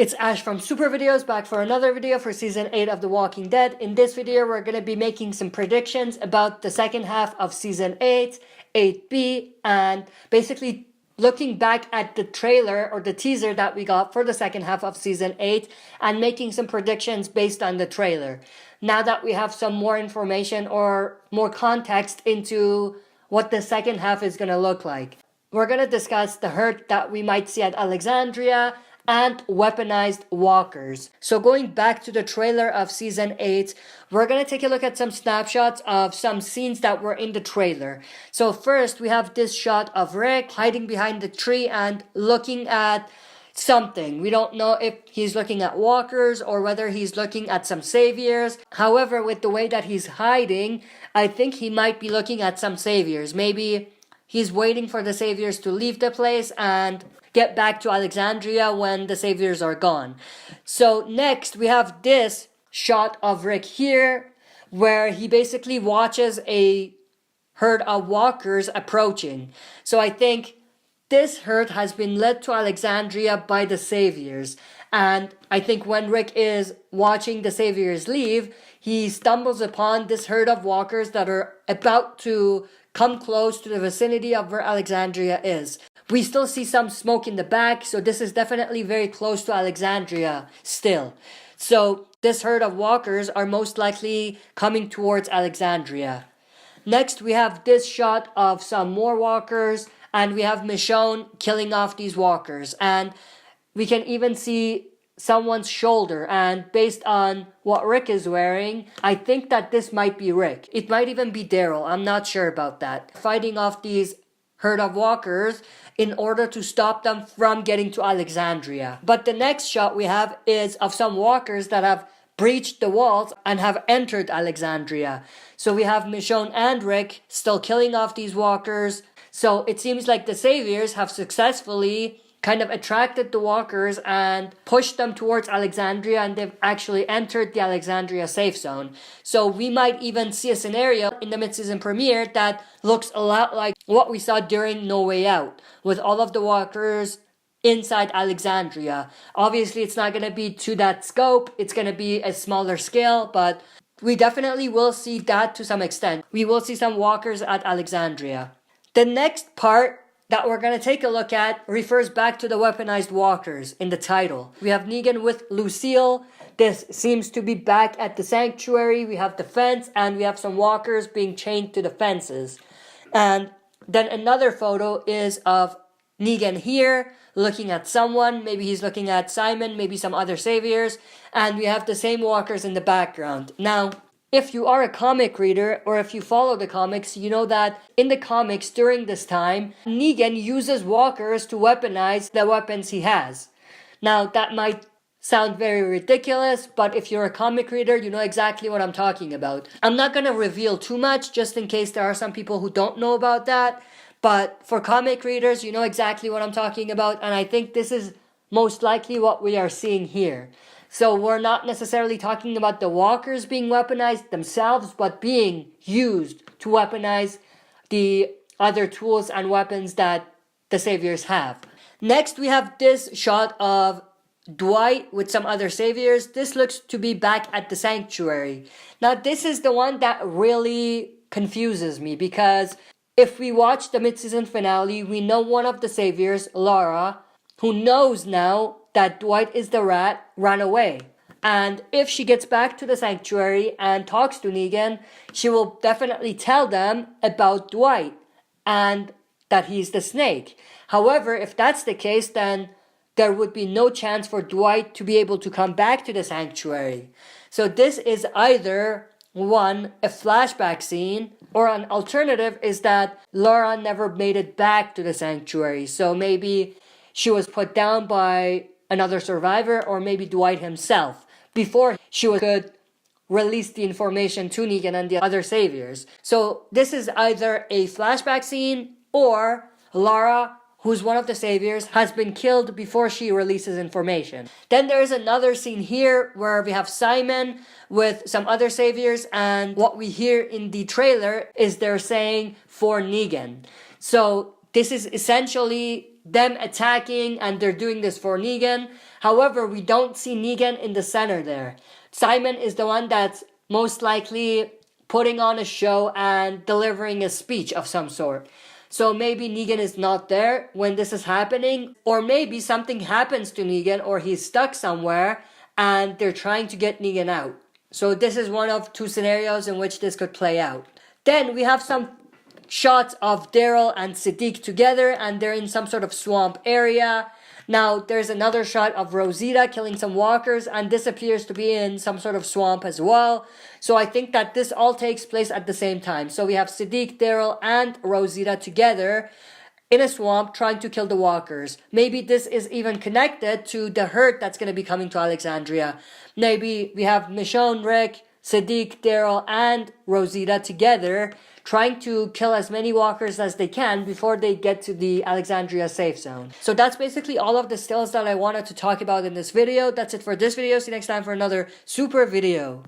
It's Ash from Super Videos, back for another video for Season 8 of The Walking Dead. In this video, we're going to be making some predictions about the second half of Season 8, 8B, and basically looking back at the trailer or the teaser that we got for the second half of Season 8 and making some predictions based on the trailer. Now that we have some more information or more context into what the second half is going to look like, we're going to discuss the hurt that we might see at Alexandria and weaponized walkers. So going back to the trailer of Season 8, we're going to take a look at some snapshots of some scenes that were in the trailer. So first, we have this shot of Rick hiding behind the tree and looking at something. We don't know if he's looking at walkers or whether he's looking at some saviors. However, with the way that he's hiding, I think he might be looking at some saviors. Maybe he's waiting for the saviors to leave the place and get back to Alexandria when the saviors are gone. So next we have this shot of Rick here where he basically watches a herd of walkers approaching. So I think this herd has been led to Alexandria by the saviors. And I think when Rick is watching the saviors leave, he stumbles upon this herd of walkers that are about to come close to the vicinity of where Alexandria is. We still see some smoke in the back, so this is definitely very close to Alexandria still. So this herd of walkers are most likely coming towards Alexandria. Next, we have this shot of some more walkers, and we have Michonne killing off these walkers. And we can even see someone's shoulder, and based on what Rick is wearing, I think that this might be Rick. It might even be Daryl, I'm not sure about that. Fighting off these herd of walkers in order to stop them from getting to Alexandria. But the next shot we have is of some walkers that have breached the walls and have entered Alexandria. So we have Michonne and Rick still killing off these walkers. So it seems like the saviors have successfully kind of attracted the walkers and pushed them towards Alexandria, and they've actually entered the Alexandria safe zone. So we might even see a scenario in the mid-season premiere that looks a lot like what we saw during No Way Out, with all of the walkers inside Alexandria. Obviously, it's not going to be to that scope, it's going to be a smaller scale, but we definitely will see that to some extent. We will see some walkers at Alexandria. The next part that we're going to take a look at refers back to the weaponized walkers in the title. We have Negan with Lucille. This seems to be back at the sanctuary. We have the fence, and we have some walkers being chained to the fences. And then another photo is of Negan here looking at someone. Maybe he's looking at Simon, maybe some other saviors. And we have the same walkers in the background. Now, if you are a comic reader or if you follow the comics, you know that in the comics during this time, Negan uses walkers to weaponize the weapons he has. Now, that might sound very ridiculous, but if you're a comic reader, you know exactly what I'm talking about. I'm not going to reveal too much just in case there are some people who don't know about that, but for comic readers, you know exactly what I'm talking about, and I think this is most likely what we are seeing here. So we're not necessarily talking about the walkers being weaponized themselves, but being used to weaponize the other tools and weapons that the saviors have. Next, we have this shot of Dwight with some other saviors. This looks to be back at the sanctuary. Now, this is the one that really confuses me, because if we watch the mid-season finale, we know one of the saviors, Laura, who knows now that Dwight is the rat, ran away. And if she gets back to the sanctuary and talks to Negan, she will definitely tell them about Dwight and that he's the snake. However, if that's the case, then there would be no chance for Dwight to be able to come back to the sanctuary. So this is either, one, a flashback scene, or an alternative is that Laura never made it back to the sanctuary. So maybe she was put down by another survivor, or maybe Dwight himself, before she could release the information to Negan and the other saviors. So this is either a flashback scene, or Lara, who's one of the saviors, has been killed before she releases information. Then there's another scene here where we have Simon with some other saviors, and what we hear in the trailer is they're saying for Negan. So this is essentially them attacking, and they're doing this for Negan. However, we don't see Negan in the center there. Simon is the one that's most likely putting on a show and delivering a speech of some sort. So maybe Negan is not there when this is happening, or maybe something happens to Negan, or he's stuck somewhere and they're trying to get Negan out. So this is one of two scenarios in which this could play out. Then we have some shots of Daryl and Siddiq together, and they're in some sort of swamp area. Now, there's another shot of Rosita killing some walkers, and this appears to be in some sort of swamp as well. So I think that this all takes place at the same time. So we have Siddiq, Daryl, and Rosita together in a swamp trying to kill the walkers. Maybe this is even connected to the hurt that's going to be coming to Alexandria. Maybe we have Michonne, Rick, Siddiq, Daryl, and Rosita together trying to kill as many walkers as they can before they get to the Alexandria safe zone. So that's basically all of the stills that I wanted to talk about in this video. That's it for this video. See you next time for another super video.